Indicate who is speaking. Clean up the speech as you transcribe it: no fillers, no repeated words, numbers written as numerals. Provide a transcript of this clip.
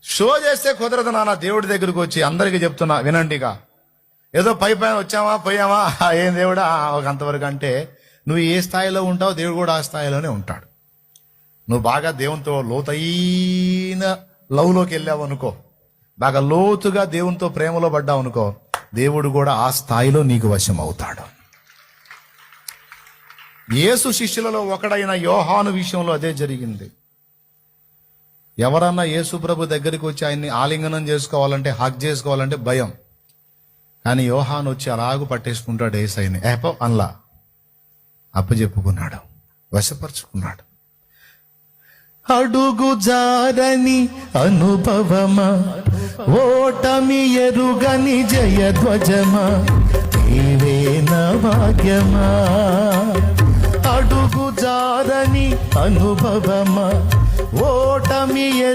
Speaker 1: Show చేస్తే కుదరదు నాన్న. దేవుడి దగ్గరికి వచ్చి అందరికీ చెప్తున్నా వినండిగా. ఏదో పైన వచ్చామా పోయామా ఏం దేవుడా ఒక అంతవరకు అంటే, నువ్వు ఏ స్థాయిలో ఉంటావో దేవుడు కూడా ఆ స్థాయిలోనే ఉంటాడు. నువ్వు బాగా దేవునితో లోతైన లవ్లోకి వెళ్ళావు అనుకో, బాగా లోతుగా దేవునితో ప్రేమలో పడ్డావు అనుకో, దేవుడు కూడా ఆ స్థాయిలో నీకు వశం అవుతాడు. యేసు శిష్యులలో ఒకడైన యోహాను విషయంలో అదే జరిగింది. ఎవరన్నా యేసు ప్రభు దగ్గరికి వచ్చి ఆయన్ని ఆలింగనం చేసుకోవాలంటే, హక్ చేసుకోవాలంటే భయం. కానీ యోహాను వచ్చి అలాగూ పట్టేసుకుంటాడు యేసయ్యని. ఏపో అన్లా అప్పచెప్పుకున్నాడు, వశపరుచుకున్నాడు. అడుగు జారని అనుభవమా, ఓటమి ఎరుగని జయధ్వజమా, నీవే నా భాగ్యమా. అడుగు జారని అనుభవమా, ఓటమి